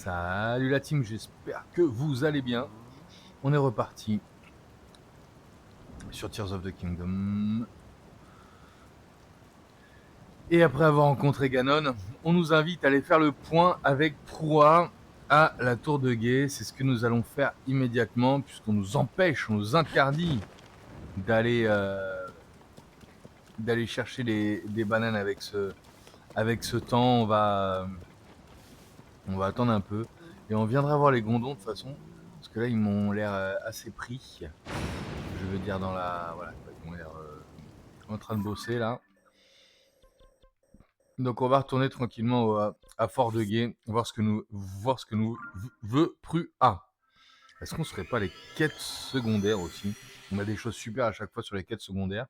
Salut la team, j'espère que vous allez bien. On est reparti sur Tears of the Kingdom. Et après avoir rencontré Ganon, on nous invite à aller faire le point avec Proa à la tour de guet. C'est ce que nous allons faire immédiatement puisqu'on nous empêche, on nous interdit d'aller chercher des bananes avec ce temps. On va attendre un peu et on viendra voir les gondons de toute façon parce que là ils m'ont l'air assez pris. Je veux dire voilà, ils ont l'air en train de bosser là. Donc on va retourner tranquillement à Fort de Guet, voir ce que nous veut Prua. Est-ce qu'on serait pas les quêtes secondaires aussi? On a des choses super à chaque fois sur les quêtes secondaires.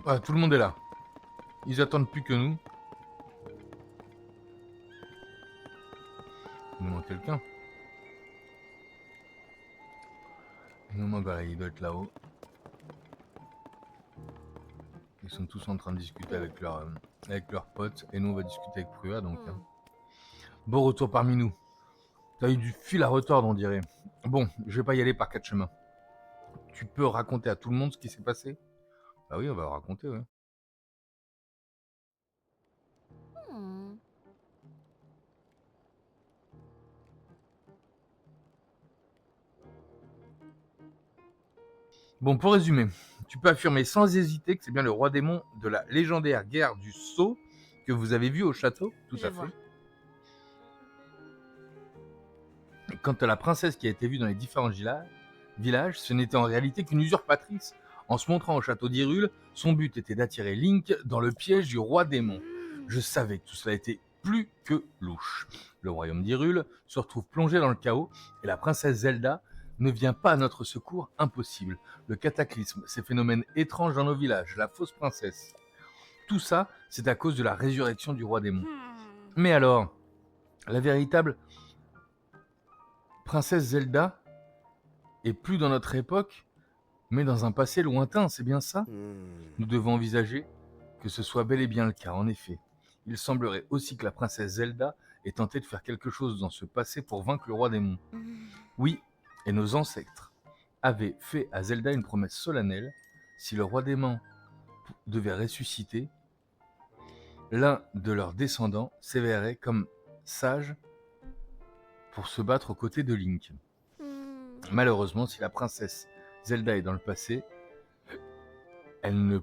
Ouais, tout le monde est là. Ils attendent plus que nous. Il nous manque quelqu'un. Il nous manque, voilà, il doit être là-haut. Ils sont tous en train de discuter avec leurs potes. Et nous, on va discuter avec Prua, donc. Bon retour parmi nous. T'as eu du fil à retordre, on dirait. Bon, je vais pas y aller par quatre chemins. Tu peux raconter à tout le monde ce qui s'est passé? Bah oui, on va le raconter, ouais. Bon, pour résumer, tu peux affirmer sans hésiter que c'est bien le roi démon de la légendaire guerre du Sceau que vous avez vu au château? Tout à fait. Quant à la princesse qui a été vue dans les différents villages, ce n'était en réalité qu'une usurpatrice. En se montrant au château d'Hyrule, son but était d'attirer Link dans le piège du roi démon. Je savais que tout cela était plus que louche. Le royaume d'Hyrule se retrouve plongé dans le chaos et la princesse Zelda ne vient pas à notre secours, impossible. Le cataclysme, ces phénomènes étranges dans nos villages, la fausse princesse. Tout ça, c'est à cause de la résurrection du roi démon. Mais alors, la véritable princesse Zelda est plus dans notre époque, mais dans un passé lointain, c'est bien ça? Nous devons envisager que ce soit bel et bien le cas, en effet. Il semblerait aussi que la princesse Zelda ait tenté de faire quelque chose dans ce passé pour vaincre le roi démon. Oui, et nos ancêtres avaient fait à Zelda une promesse solennelle. Si le roi démon devait ressusciter, l'un de leurs descendants s'éverrait comme sage pour se battre aux côtés de Link. Malheureusement, si la princesse Zelda est dans le passé, elle ne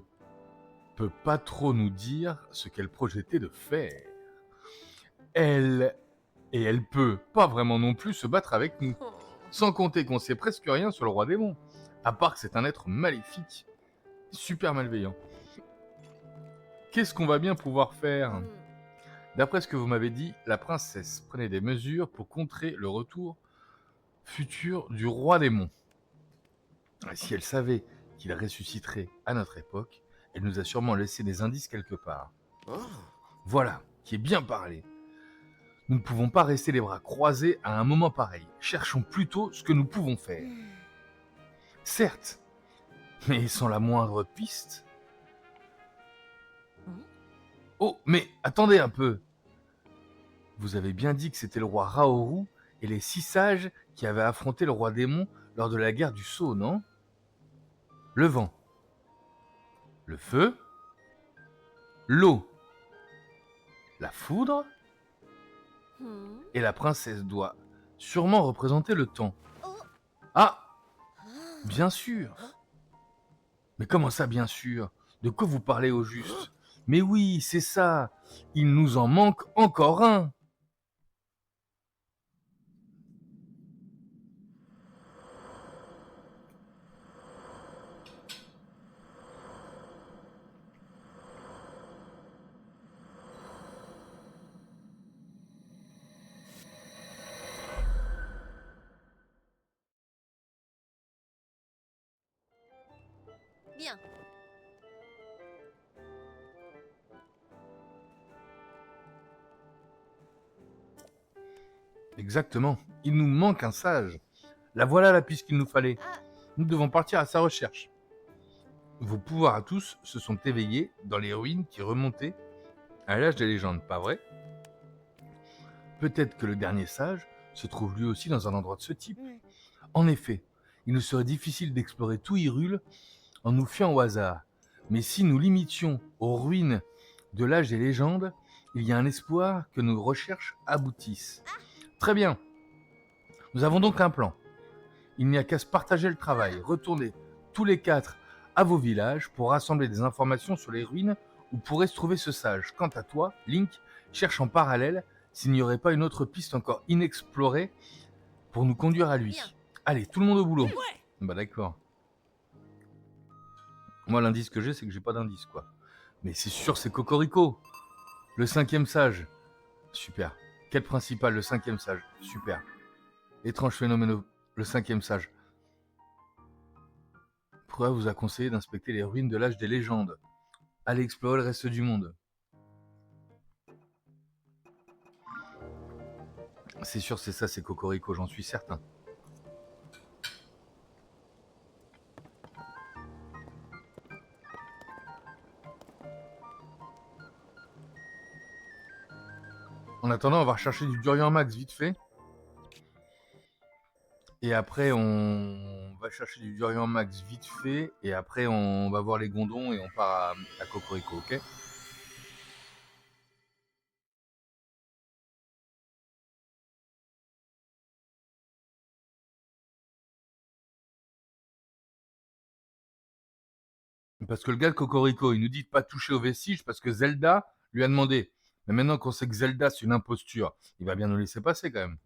peut pas trop nous dire ce qu'elle projetait de faire. Elle peut pas vraiment non plus se battre avec nous. Sans compter qu'on sait presque rien sur le roi démon, à part que c'est un être maléfique, super malveillant. Qu'est-ce qu'on va bien pouvoir faire? D'après ce que vous m'avez dit, la princesse prenait des mesures pour contrer le retour futur du roi démon. Si elle savait qu'il ressusciterait à notre époque, elle nous a sûrement laissé des indices quelque part. Voilà, qui est bien parlé. Nous ne pouvons pas rester les bras croisés à un moment pareil. Cherchons plutôt ce que nous pouvons faire. Certes, mais sans la moindre piste. Oh, mais attendez un peu. Vous avez bien dit que c'était le roi Raoru et les 6 sages qui avaient affronté le roi démon lors de la guerre du Sceau, non? Le vent, le feu, l'eau, la foudre, et la princesse doit sûrement représenter le temps. Ah, bien sûr. Mais comment ça, bien sûr? De quoi vous parlez au juste? Mais oui, c'est ça. Il nous en manque encore un. Bien. Exactement. Il nous manque un sage. La voilà la piste qu'il nous fallait. Ah, Nous devons partir à sa recherche. Vos pouvoirs à tous se sont éveillés dans les ruines qui remontaient à l'âge des légendes, pas vrai? Peut-être que le dernier sage se trouve lui aussi dans un endroit de ce type. En effet, il nous serait difficile d'explorer tout Hyrule en nous fiant au hasard. Mais si nous limitions aux ruines de l'âge des légendes, il y a un espoir que nos recherches aboutissent. Très bien. Nous avons donc un plan. Il n'y a qu'à se partager le travail. Retournez tous les 4 à vos villages pour rassembler des informations sur les ruines où pourrait se trouver ce sage. Quant à toi, Link, cherche en parallèle s'il n'y aurait pas une autre piste encore inexplorée pour nous conduire à lui. Bien. Allez, tout le monde au boulot. Ouais. Bah d'accord. Moi, l'indice que j'ai, c'est que j'ai pas d'indice, quoi. Mais c'est sûr, c'est Cocorico. Le 5e sage. Super. Quête principale, le 5e sage. Super. Étrange phénomène, le 5e sage. Pourquoi vous a conseillé d'inspecter les ruines de l'âge des légendes? Allez explorer le reste du monde. C'est sûr, c'est ça, c'est Cocorico, j'en suis certain. En attendant, on va rechercher du Durian Max vite fait. Et après, on va chercher du Durian Max vite fait. Et après, on va voir les gondons et on part à Cocorico, ok? Parce que le gars de Cocorico, il nous dit de pas toucher aux vestiges parce que Zelda lui a demandé. Mais maintenant qu'on sait que Zelda c'est une imposture, il va bien nous laisser passer quand même.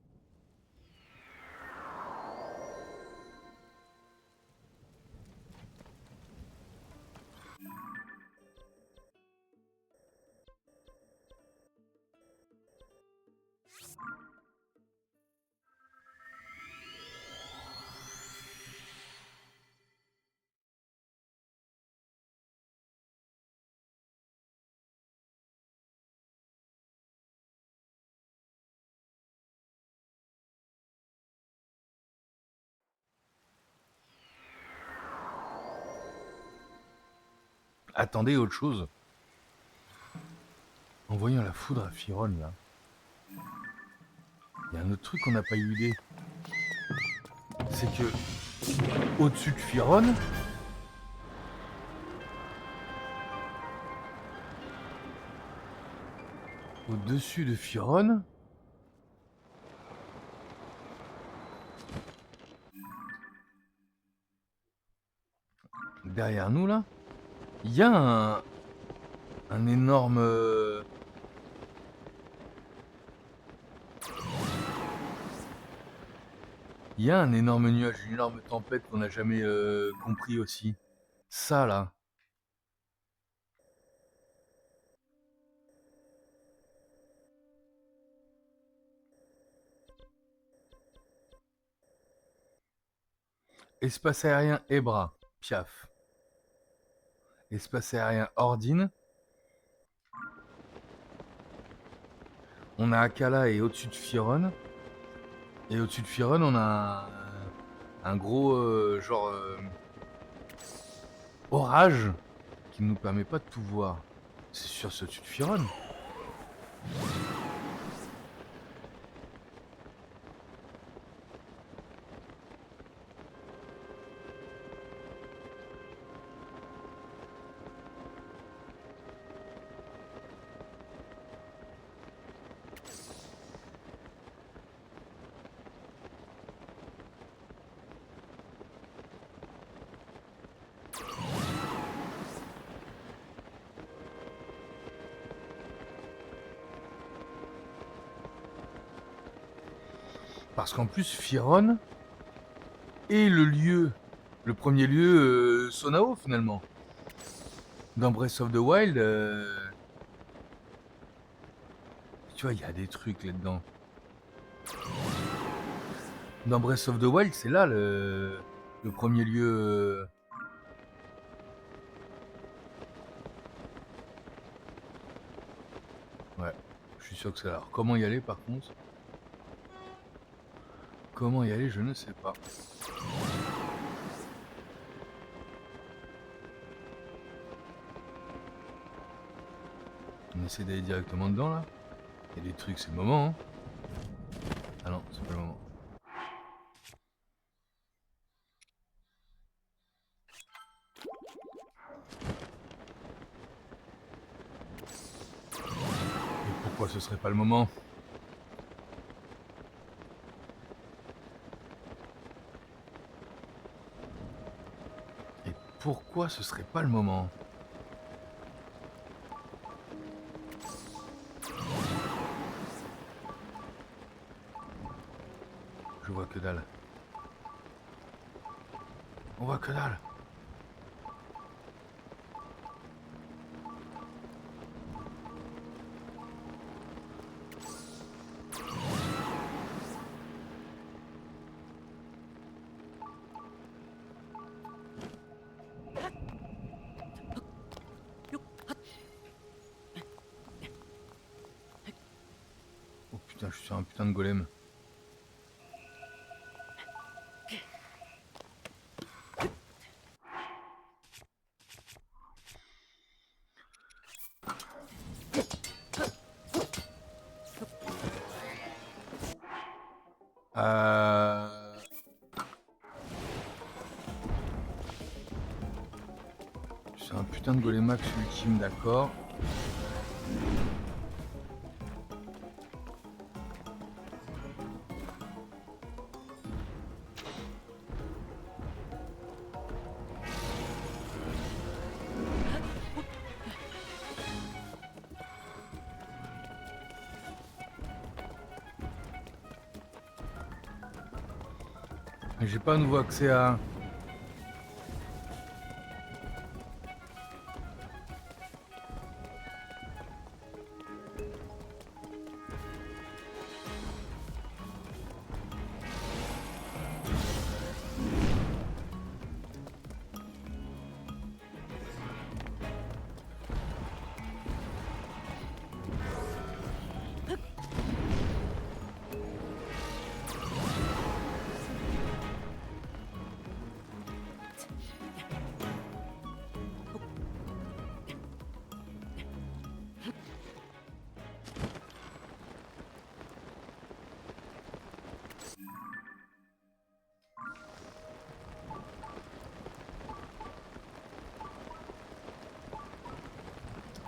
Attendez autre chose. En voyant la foudre à Firon là, il y a un autre truc qu'on n'a pas eu idée. C'est que au-dessus de Firon, au-dessus de Firon, derrière nous là, il y a un énorme... Il y a un énorme nuage, une énorme tempête qu'on n'a jamais compris aussi. Ça là. Espace aérien Ebra, Piaf. Espace aérien Ordine. On a Akala et au-dessus de Firon. Et au-dessus de Firon, on a un gros genre orage qui ne nous permet pas de tout voir. C'est sûr, c'est au-dessus de Firon. Parce qu'en plus, Firon est le premier lieu Sonao finalement. Dans Breath of the Wild, tu vois, il y a des trucs là-dedans. Dans Breath of the Wild, c'est là le premier lieu Je suis sûr que c'est là. Alors, comment y aller par contre? Comment y aller, je ne sais pas. On essaie d'aller directement dedans là. Il y a des trucs, c'est le moment. Hein. Ah non, c'est pas le moment. Et pourquoi ce serait pas le moment? Et pourquoi ce serait pas le moment? Je vois que dalle. On voit que dalle. Oh putain, je suis sur un putain de golem. C'est un putain de golémax ultime, d'accord. Mais j'ai pas à nouveau accès à...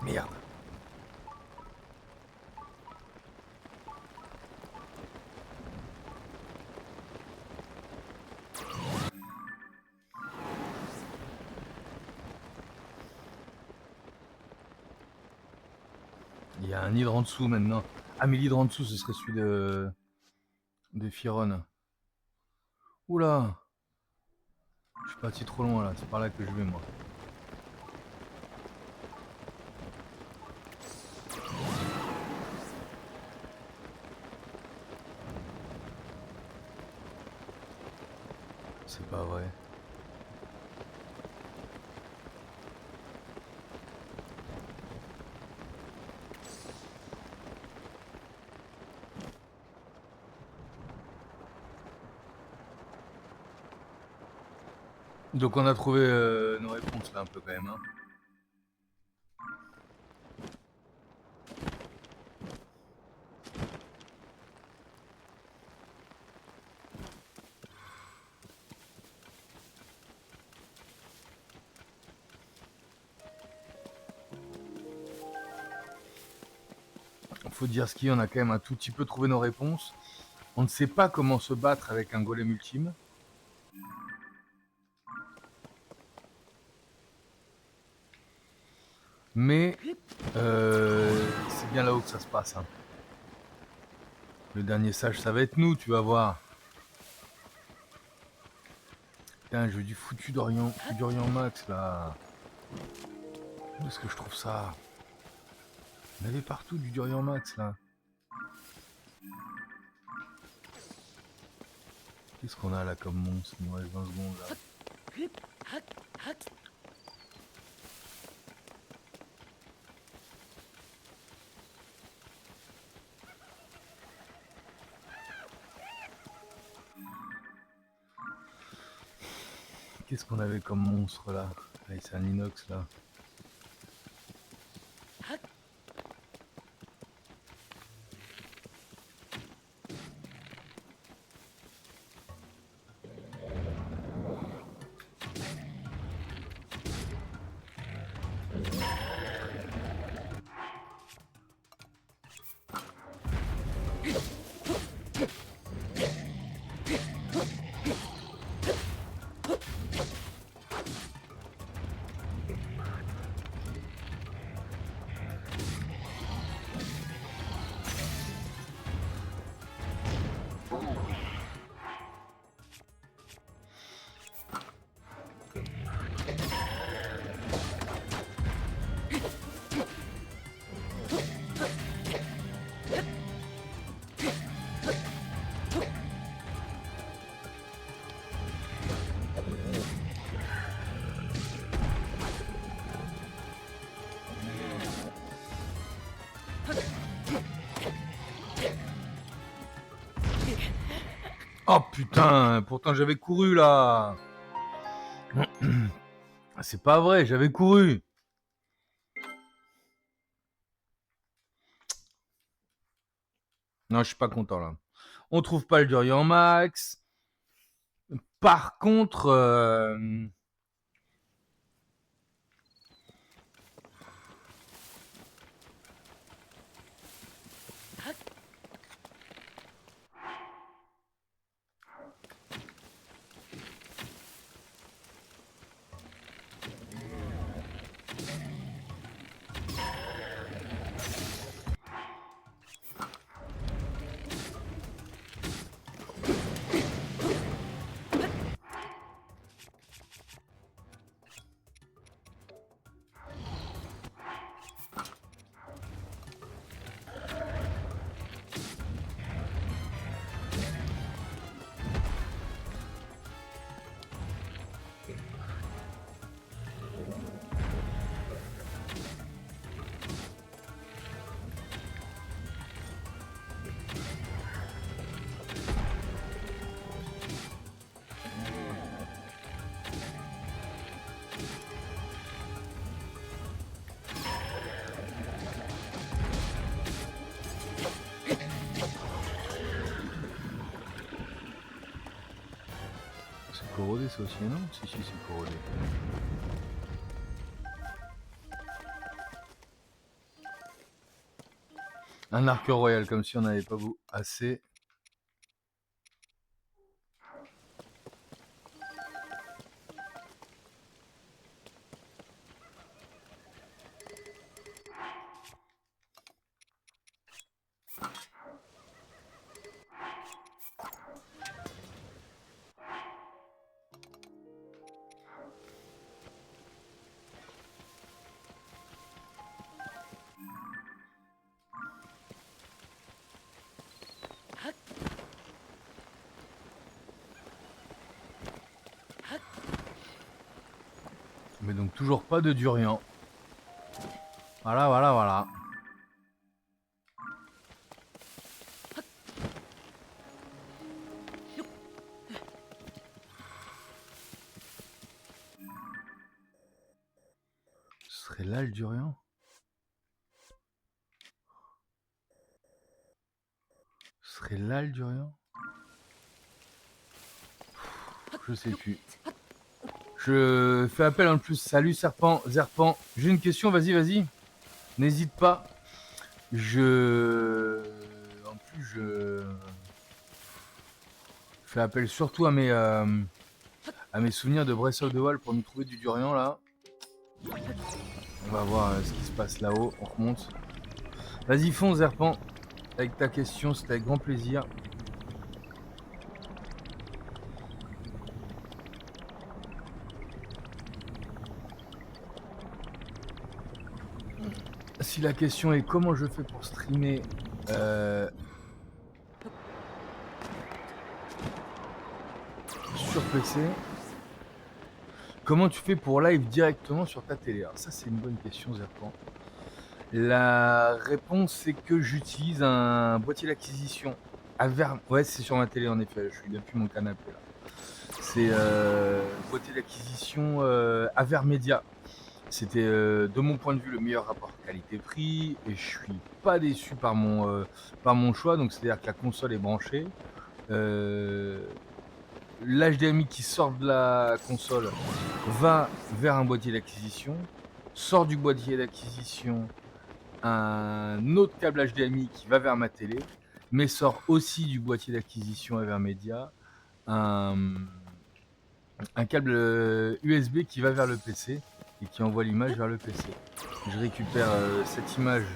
Merde. Il y a un hydre en dessous maintenant. Ah mais l'hydre en dessous ce serait celui de Firon. Oula. Je suis parti trop loin là, c'est par là que je vais moi. C'est pas vrai. Donc on a trouvé nos réponses là un peu quand même. Hein. Faut dire ce qu'il y en a quand même un tout petit peu trouvé nos réponses. On ne sait pas comment se battre avec un golem ultime. Mais c'est bien là-haut que ça se passe. Hein. Le dernier sage, ça va être nous, tu vas voir. Putain, je veux du foutu d'Orient Max là. Où est-ce que je trouve ça? Il y en avait partout du Durian Max là. Qu'est-ce qu'on a là comme monstre? Il nous reste 20 secondes là. Qu'est-ce qu'on avait comme monstre là? Allez, c'est un inox là. Oh putain, pourtant j'avais couru là. C'est pas vrai, j'avais couru. Non, je suis pas content là. On trouve pas le Durian Max. Par contre, c'est corrodé ça aussi, non? Si, c'est corrodé. Un arc royal, comme si on n'avait pas assez. Mais donc toujours pas de durian. Voilà. Ce serait là le durian? Ce serait là le durian? Je sais plus. Je fais appel en plus. Salut Serpent, Zerpent. J'ai une question, vas-y. N'hésite pas. En plus, je fais appel surtout à mes souvenirs de Breath of the Wild pour nous trouver du durian là. On va voir ce qui se passe là-haut. On remonte. Vas-y, fonce Zerpent. Avec ta question, c'était avec grand plaisir. Si la question est comment je fais pour streamer sur PC, comment tu fais pour live directement sur ta télé? Alors ça c'est une bonne question Zerpent. La réponse c'est que j'utilise un boîtier d'acquisition. Ouais, c'est sur ma télé en effet, je suis depuis mon canapé là. c'est boîtier d'acquisition Avermedia. C'était de mon point de vue le meilleur rapport qualité-prix et je suis pas déçu par mon choix. Donc c'est-à-dire que la console est branchée. L'HDMI qui sort de la console va vers un boîtier d'acquisition, sort du boîtier d'acquisition un autre câble HDMI qui va vers ma télé, mais sort aussi du boîtier d'acquisition Avermedia un câble USB qui va vers le PC et qui envoie l'image vers le PC. Je récupère cette image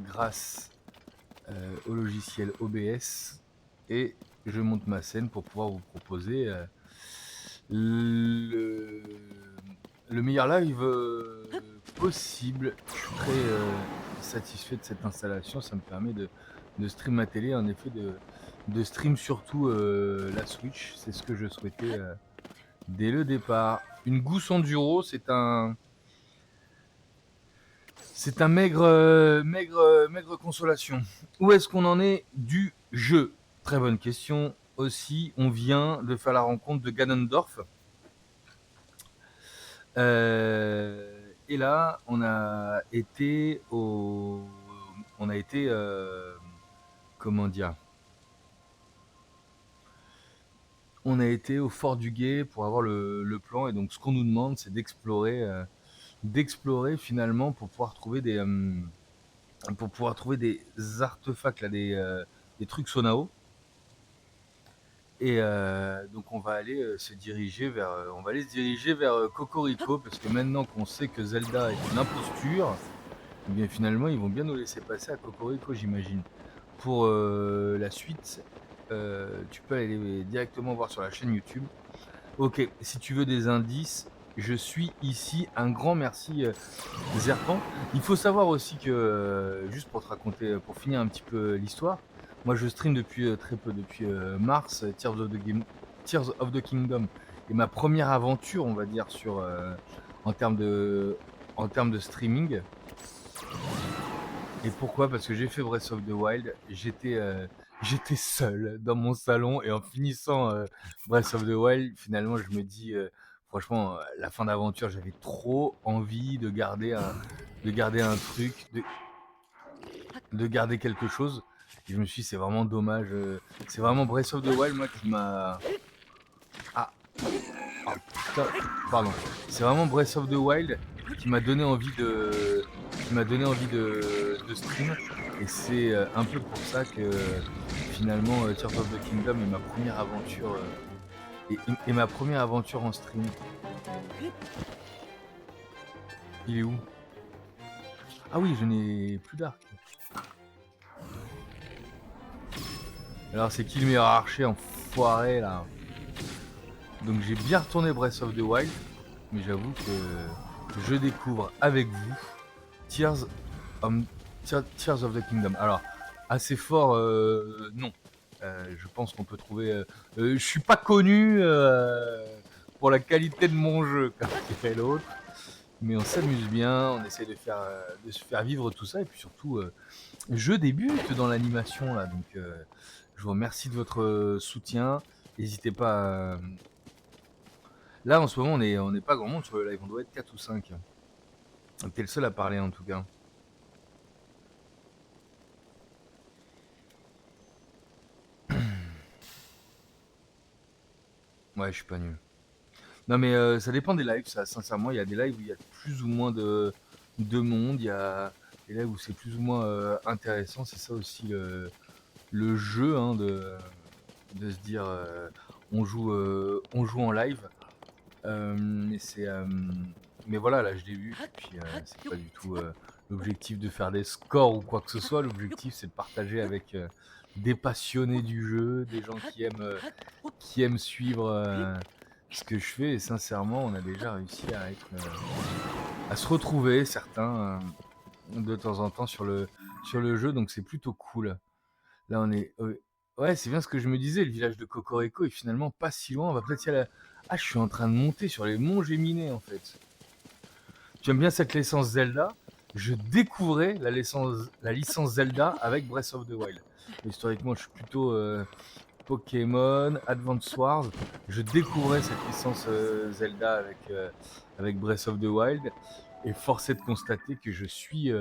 grâce au logiciel OBS et je monte ma scène pour pouvoir vous proposer le meilleur live possible. Je suis très satisfait de cette installation, ça me permet de stream ma télé, en effet de stream surtout la Switch, c'est ce que je souhaitais dès le départ. Une Goose Enduro, c'est un maigre consolation. Où est-ce qu'on en est du jeu? Très bonne question. Aussi, on vient de faire la rencontre de Ganondorf. Et là, on a été comment dire? On a été au Fort du Guet pour avoir le plan. Et donc, ce qu'on nous demande, c'est d'explorer finalement pour pouvoir trouver des artefacts là, des trucs Sonao. Et donc on va aller se diriger vers Cocorico, parce que maintenant qu'on sait que Zelda est une imposture, eh bien finalement ils vont bien nous laisser passer à Cocorico, j'imagine. Pour la suite, tu peux aller directement voir sur la chaîne YouTube. Ok, si tu veux des indices, je suis ici. Un grand merci Zerpan. Il faut savoir aussi que, juste pour te raconter, pour finir un petit peu l'histoire, moi je stream depuis très peu, depuis mars, Tears of the Kingdom. Et ma première aventure, on va dire, en termes de streaming. Et pourquoi? Parce que j'ai fait Breath of the Wild, j'étais seul dans mon salon, et en finissant Breath of the Wild, finalement je me dis, franchement, la fin d'aventure, j'avais trop envie de garder un truc, de garder quelque chose. Et je me suis dit, c'est vraiment dommage. C'est vraiment Breath of the Wild, moi, qui m'a... Ah, oh, putain, pardon. C'est vraiment Breath of the Wild qui m'a donné envie de stream. Et c'est un peu pour ça que finalement Tears of the Kingdom est ma première aventure et ma première aventure en stream. Il est où? Ah oui, je n'ai plus d'arc. Alors c'est qui le meilleur archer enfoiré là? Donc j'ai bien retourné Breath of the Wild, mais j'avoue que je découvre avec vous Tears of the Kingdom. Alors assez fort, non. Je pense qu'on peut trouver. Je suis pas connu pour la qualité de mon jeu, comme dirait l'autre, mais on s'amuse bien, on essaie de se faire vivre tout ça, et puis surtout, je débute dans l'animation là, donc je vous remercie de votre soutien. N'hésitez pas. Là en ce moment, on n'est pas grand monde sur le live, on doit être 4 ou 5. Donc t'es le seul à parler en tout cas. Ouais, je suis pas nul. Non mais ça dépend des lives, ça, sincèrement. Il y a des lives où il y a plus ou moins de monde, il y a des lives où c'est plus ou moins intéressant. C'est ça aussi le jeu, hein, de se dire on joue en live. Mais voilà, là je l'ai vu, et puis c'est pas du tout l'objectif de faire des scores ou quoi que ce soit. L'objectif c'est de partager avec des passionnés du jeu, des gens qui aiment suivre ce que je fais, et sincèrement on a déjà réussi à se retrouver certains de temps en temps sur le jeu, donc c'est plutôt cool. Là on est ouais, c'est bien ce que je me disais, le village de Cocorico est finalement pas si loin, on va peut-être y aller. Ah, je suis en train de monter sur les monts Géminées en fait. J'aime bien cette licence Zelda. Je découvrais la licence Zelda avec Breath of the Wild. Historiquement, je suis Pokémon, Advance Wars. Je découvrais cette licence Zelda avec Breath of the Wild. Et force est de constater que je suis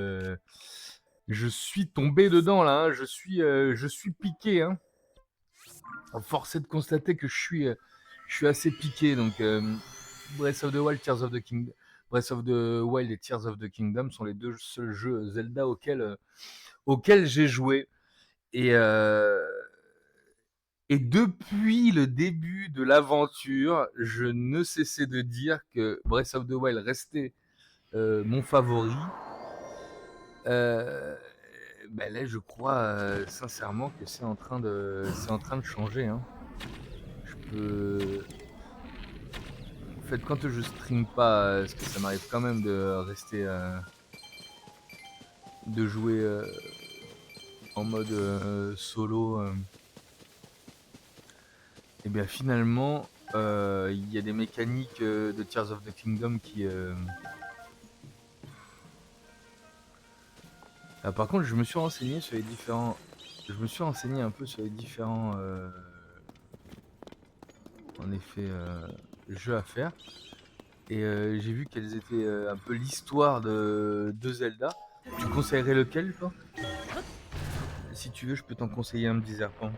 tombé dedans là. Hein. Je suis piqué. Hein. Force est de constater que je suis assez piqué. Donc Breath of the Wild, Tears of the Kingdom. Breath of the Wild et Tears of the Kingdom sont les deux seuls jeux Zelda auxquels j'ai joué. Et depuis le début de l'aventure, je ne cessais de dire que Breath of the Wild restait mon favori. Ben là, je crois sincèrement que c'est en train de changer. Hein. Je peux. En fait, quand je stream pas, parce que ça m'arrive quand même de rester, de jouer en mode solo. Et bien finalement, il y a des mécaniques de Tears of the Kingdom qui. Ah, par contre, je me suis renseigné sur les différents. Je me suis renseigné un peu sur les différents. En effet, jeux à faire. Et j'ai vu quelles étaient un peu l'histoire de Zelda. Tu conseillerais lequel, toi? Si tu veux, je peux t'en conseiller un petit serpent.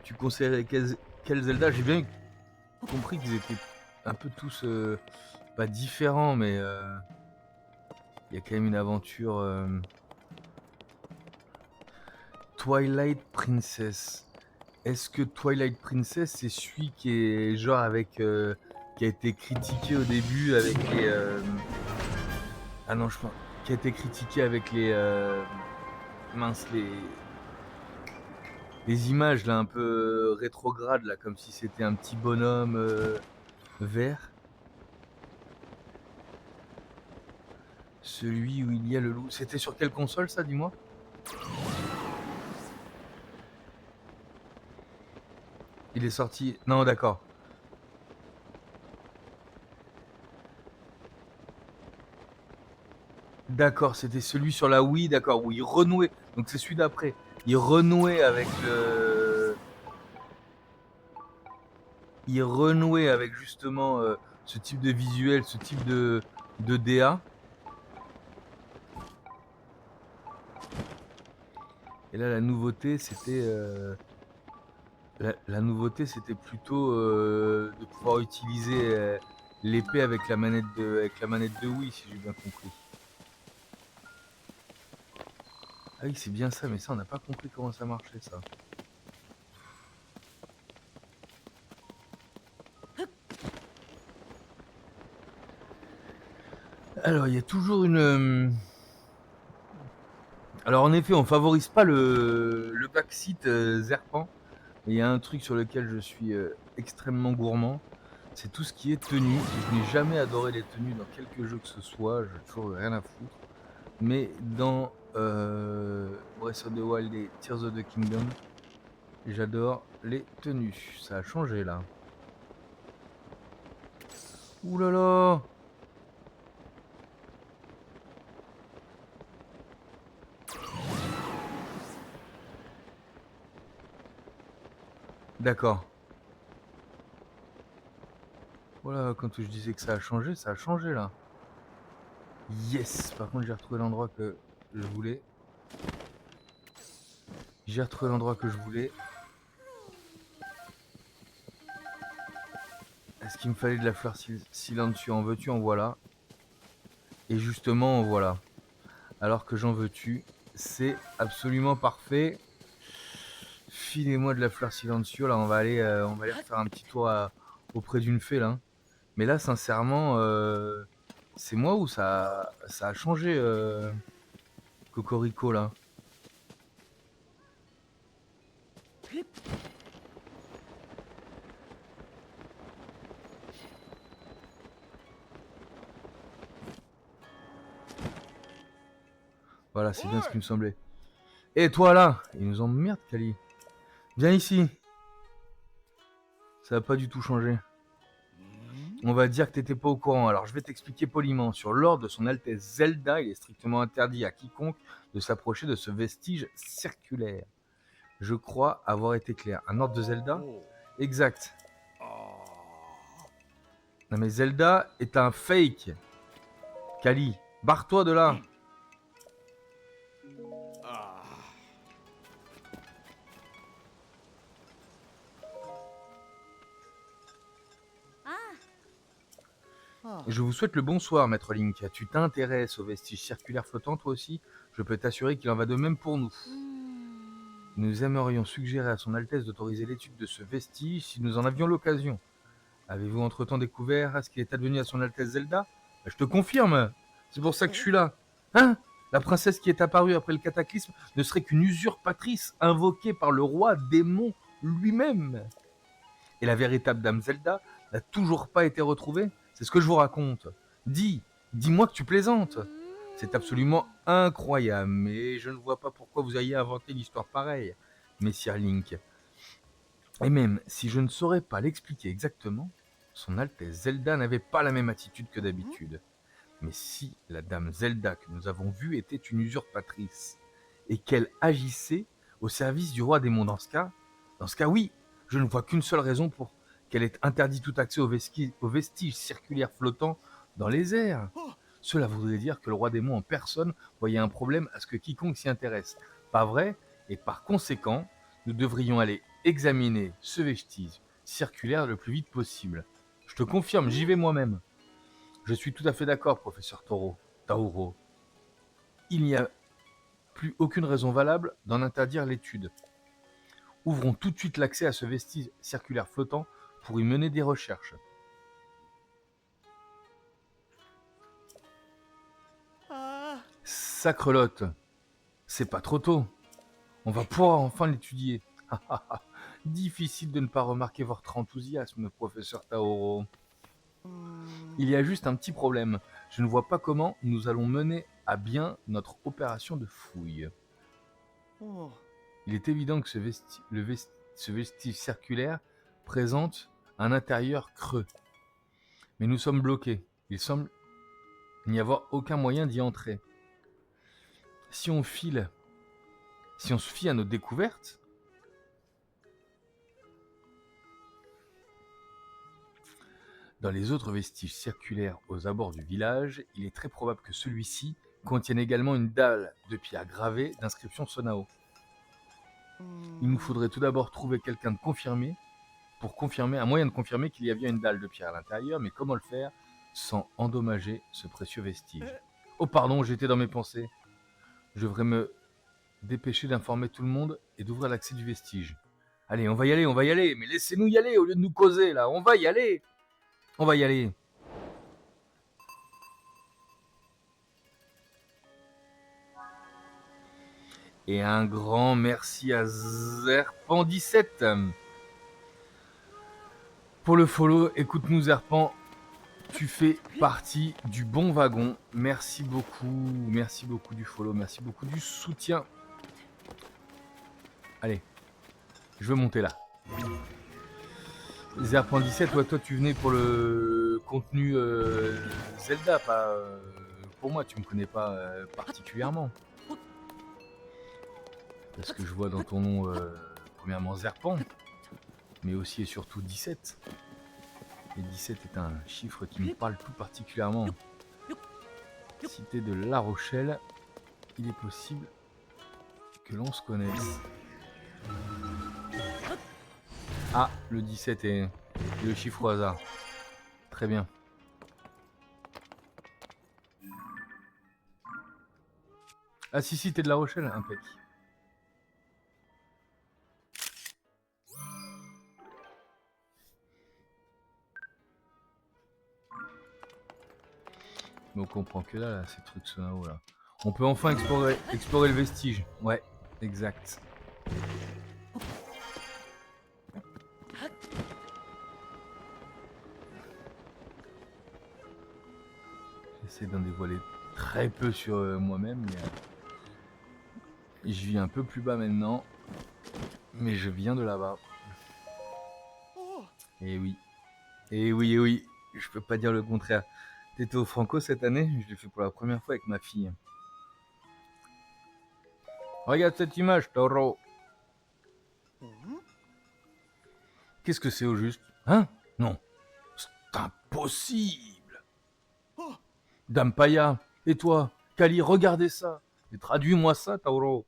Tu conseillerais quel Zelda? J'ai bien compris qu'ils étaient un peu tous pas différents, mais il y a quand même une aventure. Twilight Princess. Est-ce que Twilight Princess c'est celui qui est genre avec qui a été critiqué au début avec les ah non je pense qui a été critiqué avec les mince les images là un peu rétrogrades là comme si c'était un petit bonhomme vert. Celui où il y a le loup. C'était sur quelle console ça, dis-moi? Il est sorti. Non, d'accord. D'accord, c'était celui sur la Wii, d'accord, où il renouait. Donc c'est celui d'après. Il renouait avec le. Il renouait avec justement ce type de visuel, ce type de DA. Et là, la nouveauté, c'était. La nouveauté, c'était plutôt de pouvoir utiliser l'épée avec la manette de Wii, si j'ai bien compris. Ah oui, c'est bien ça, mais ça, on n'a pas compris comment ça marchait, ça. Alors, il y a toujours une... Alors, en effet, on favorise pas le backseat Zerpan. Mais il y a un truc sur lequel je suis extrêmement gourmand. C'est tout ce qui est tenue. Je n'ai jamais adoré les tenues dans quelque jeu que ce soit. J'ai toujours rien à foutre. Mais dans Breath of the Wild et Tears of the Kingdom, j'adore les tenues. Ça a changé là. Ouh là là! D'accord. Voilà, quand je disais que ça a changé là. Yes! Par contre, j'ai retrouvé l'endroit que je voulais. J'ai retrouvé l'endroit que je voulais. Est-ce qu'il me fallait de la fleur silencieux? En veux-tu, en voilà. Et justement, en voilà. Alors que j'en veux-tu? C'est absolument parfait. Filez-moi de la fleur silencieux. Là, on va aller faire un petit tour auprès d'une fée là. Mais là, sincèrement, c'est moi où ça a changé, Cocorico là. Voilà, c'est bien ce qui me semblait. Et toi là, ils nous emmerdent, Kali. Viens ici. Ça n'a pas du tout changé. On va dire que t'étais pas au courant. Alors je vais t'expliquer poliment. Sur l'ordre de son Altesse Zelda, il est strictement interdit à quiconque de s'approcher de ce vestige circulaire. Je crois avoir été clair. Un ordre de Zelda? Exact. Non mais Zelda est un fake. Kali, barre-toi de là. Je vous souhaite le bonsoir, Maître Link. Tu t'intéresses aux vestiges circulaires flottants, toi aussi? Je peux t'assurer qu'il en va de même pour nous. Nous aimerions suggérer à son Altesse d'autoriser l'étude de ce vestige si nous en avions l'occasion. Avez-vous entre-temps découvert à ce qu'il est advenu à son Altesse Zelda? Je te confirme. C'est pour ça que je suis là. Hein? La princesse qui est apparue après le cataclysme ne serait qu'une usurpatrice invoquée par le roi démon lui-même. Et la véritable dame Zelda n'a toujours pas été retrouvée? C'est ce que je vous raconte. Dis-moi que tu plaisantes. C'est absolument incroyable, mais je ne vois pas pourquoi vous ayez inventé une histoire pareille, messire Link. Et même si je ne saurais pas l'expliquer exactement, son Altesse Zelda n'avait pas la même attitude que d'habitude. Mais si la dame Zelda que nous avons vue était une usurpatrice, et qu'elle agissait au service du roi démon dans ce cas oui, je ne vois qu'une seule raison pour qu'elle ait interdit tout accès aux vestiges circulaires flottants dans les airs. Cela voudrait dire que le roi démon en personne voyait un problème à ce que quiconque s'y intéresse. Pas vrai? Et par conséquent, nous devrions aller examiner ce vestige circulaire le plus vite possible. Je te confirme, j'y vais moi-même. Je suis tout à fait d'accord, professeur Tauro. Il n'y a plus aucune raison valable d'en interdire l'étude. Ouvrons tout de suite l'accès à ce vestige circulaire flottant pour y mener des recherches. Sacrelotte, c'est pas trop tôt. On va pouvoir enfin l'étudier. Difficile de ne pas remarquer votre enthousiasme, professeur Taoro. Il y a juste un petit problème. Je ne vois pas comment nous allons mener à bien notre opération de fouille. Il est évident que ce vestige circulaire présente un intérieur creux. Mais nous sommes bloqués. Il semble n'y avoir aucun moyen d'y entrer. Si on se fie à nos découvertes, dans les autres vestiges circulaires aux abords du village, il est très probable que celui-ci contienne également une dalle de pierre gravée d'inscription Sonao. Il nous faudrait tout d'abord trouver quelqu'un de confirmé, un moyen de confirmer qu'il y a bien une dalle de pierre à l'intérieur, mais comment le faire sans endommager ce précieux vestige? Oh pardon, j'étais dans mes pensées. Je devrais me dépêcher d'informer tout le monde et d'ouvrir l'accès du vestige. Allez, on va y aller, mais laissez-nous y aller au lieu de nous causer là, on va y aller. Et un grand merci à Zerpan17 pour le follow. Écoute-nous Zerpan, tu fais partie du bon wagon. Merci beaucoup du follow, merci beaucoup du soutien. Allez, je veux monter là. Zerpan17, toi tu venais pour le contenu Zelda, pas pour moi, tu me connais pas particulièrement. Parce que je vois dans ton nom, premièrement Zerpan, mais aussi et surtout 17. Et 17 est un chiffre qui me parle tout particulièrement. Cité de La Rochelle, il est possible que l'on se connaisse. Ah, le 17 est le chiffre au hasard. Très bien. Ah si, t'es de La Rochelle, impec. Mais on comprend que là, ces trucs Sonao là. On peut enfin explorer le vestige. Ouais, exact. J'essaie d'en dévoiler très peu sur moi-même, mais je vis un peu plus bas maintenant. Mais je viens de là-bas. Et oui. Je peux pas dire le contraire. T'étais au Franco cette année? Je l'ai fait pour la première fois avec ma fille. Regarde cette image, Toro. Qu'est-ce que c'est au juste? Hein? Non, c'est impossible. Dampaya, et toi, Kali, regardez ça. Et traduis-moi ça, Tauro.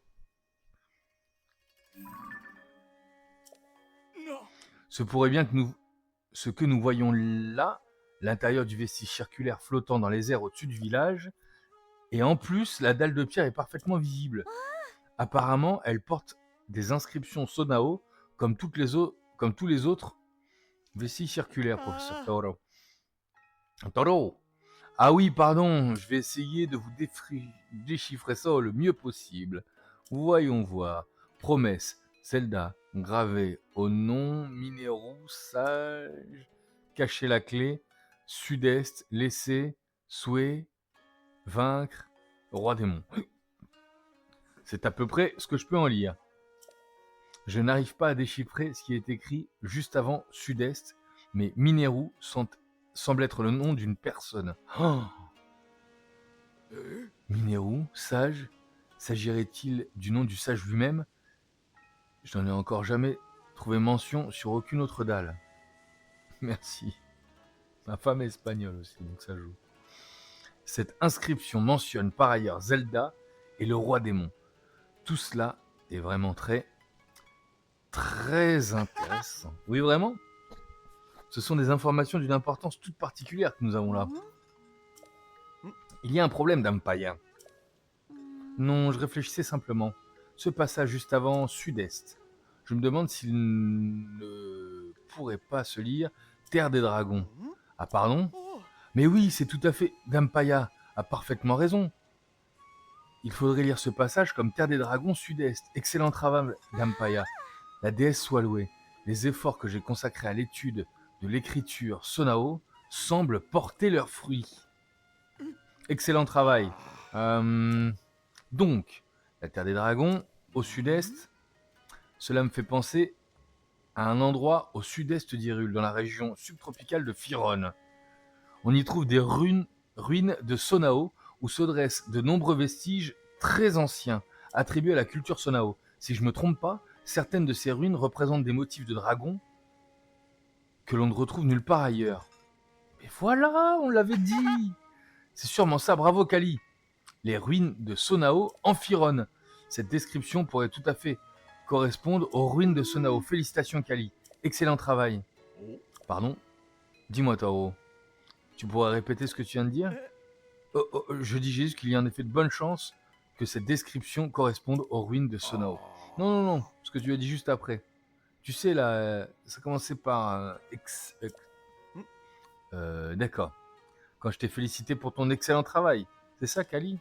Ce que nous voyons là, l'intérieur du vestige circulaire flottant dans les airs au-dessus du village, et en plus, la dalle de pierre est parfaitement visible. Apparemment, elle porte des inscriptions Sonao comme tous les autres vestiges circulaires, professeur Tauro. Tauro! Ah oui, pardon, je vais essayer de vous déchiffrer ça le mieux possible. Voyons voir. Promesse, Zelda, gravé au nom, minéraux, sage, cacher la clé, sud-est, laisser, souhait, vaincre, roi démon. C'est à peu près ce que je peux en lire. Je n'arrive pas à déchiffrer ce qui est écrit juste avant sud-est, mais Mineru semble être le nom d'une personne. Oh, Mineru, sage, s'agirait-il du nom du sage lui-même? Je n'en ai encore jamais trouvé mention sur aucune autre dalle. Merci. Ma femme est espagnole aussi, donc ça joue. Cette inscription mentionne par ailleurs Zelda et le roi démon. Tout cela est vraiment très intéressant. Oui, vraiment? Ce sont des informations d'une importance toute particulière que nous avons là. Il y a un problème, Dame Païen. Non, je réfléchissais simplement. Ce passage juste avant sud-est. Je me demande s'il ne pourrait pas se lire Terre des Dragons. Ah pardon? Mais oui, c'est tout à fait. Dame Païa a parfaitement raison. Il faudrait lire ce passage comme Terre des Dragons sud-est. Excellent travail, Dame Païa. La déesse soit louée. Les efforts que j'ai consacrés à l'étude de l'écriture Sonao semblent porter leurs fruits. Excellent travail. Donc, la Terre des Dragons, au sud-est, cela me fait penser à un endroit au sud-est d'Hyrule, dans la région subtropicale de Firon. On y trouve des ruines de Sonao, où se dressent de nombreux vestiges très anciens, attribués à la culture Sonao. Si je ne me trompe pas, certaines de ces ruines représentent des motifs de dragons que l'on ne retrouve nulle part ailleurs. Mais voilà, on l'avait dit. C'est sûrement ça, bravo Kali. Les ruines de Sonao en Firon. Cette description pourrait tout à fait correspondre aux ruines de Sonao. Félicitations Kali, excellent travail. Pardon? Dis-moi Taro, tu pourrais répéter ce que tu viens de dire? Je dis juste qu'il y a en effet de bonnes chances que cette description corresponde aux ruines de Sonao. Non, ce que tu as dit juste après. Tu sais là, ça commençait par d'accord. Quand je t'ai félicité pour ton excellent travail. C'est ça, Kali?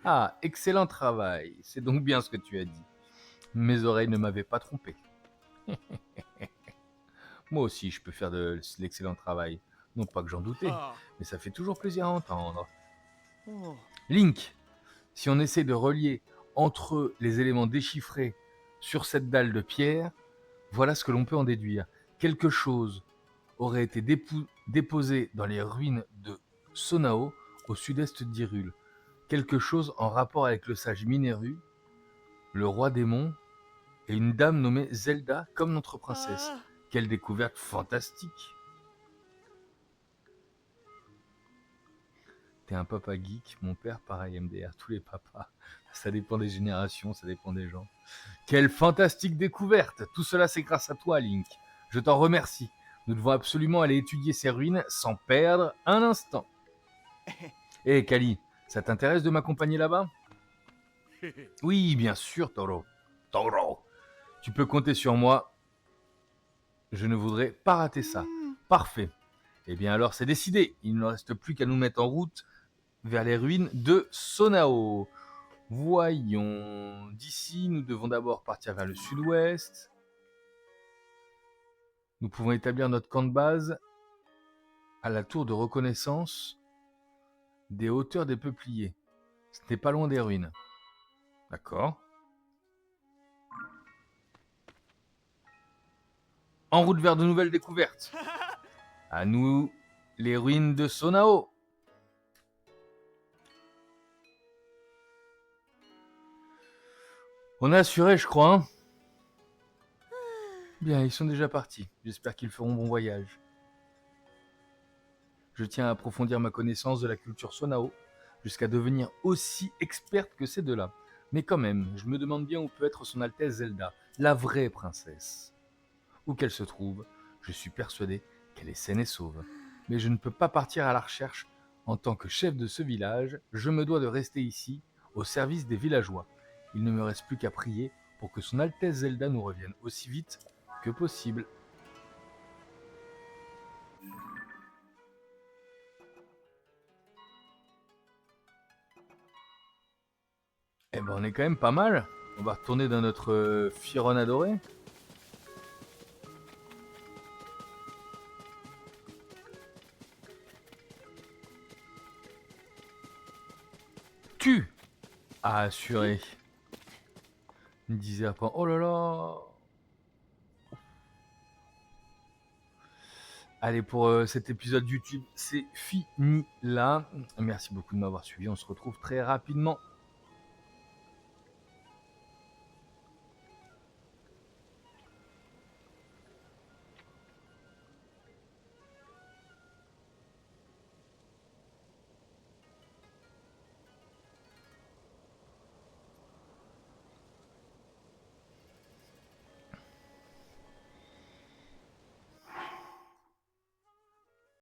Ah, excellent travail. C'est donc bien ce que tu as dit. Mes oreilles ne m'avaient pas trompé. Moi aussi, je peux faire de l'excellent travail. Non pas que j'en doutais, mais ça fait toujours plaisir à entendre. Link, si on essaie de relier entre eux les éléments déchiffrés sur cette dalle de pierre, voilà ce que l'on peut en déduire. Quelque chose aurait été déposé dans les ruines de Sonao, au sud-est d'Hyrule. Quelque chose en rapport avec le sage Mineru, le roi démon, et une dame nommée Zelda comme notre princesse. Quelle découverte fantastique! T'es un papa geek, mon père pareil, MDR, tous les papas. Ça dépend des générations, ça dépend des gens. Quelle fantastique découverte! Tout cela c'est grâce à toi, Link. Je t'en remercie. Nous devons absolument aller étudier ces ruines sans perdre un instant. Hé, Kali, ça t'intéresse de m'accompagner là-bas? Oui, bien sûr, Toro. Toro, tu peux compter sur moi. Je ne voudrais pas rater ça. Parfait. Eh bien alors, c'est décidé. Il ne reste plus qu'à nous mettre en route vers les ruines de Sonao. Voyons. D'ici, nous devons d'abord partir vers le sud-ouest. Nous pouvons établir notre camp de base à la tour de reconnaissance des hauteurs des peupliers. Ce n'est pas loin des ruines. D'accord. En route vers de nouvelles découvertes. À nous, les ruines de Sonao. On est assuré, je crois. Hein. Bien, ils sont déjà partis. J'espère qu'ils feront bon voyage. Je tiens à approfondir ma connaissance de la culture Sonao, jusqu'à devenir aussi experte que ces deux-là. Mais quand même, je me demande bien où peut être son Altesse Zelda, la vraie princesse. Où qu'elle se trouve, je suis persuadé qu'elle est saine et sauve. Mais je ne peux pas partir à la recherche. En tant que chef de ce village, je me dois de rester ici, au service des villageois. Il ne me reste plus qu'à prier pour que son Altesse Zelda nous revienne aussi vite que possible. Eh ben on est quand même pas mal. On va retourner dans notre Firon adoré. Tu as assuré. Disait après. Oh là là. Allez, pour cet épisode YouTube, c'est fini là. Merci beaucoup de m'avoir suivi. On se retrouve très rapidement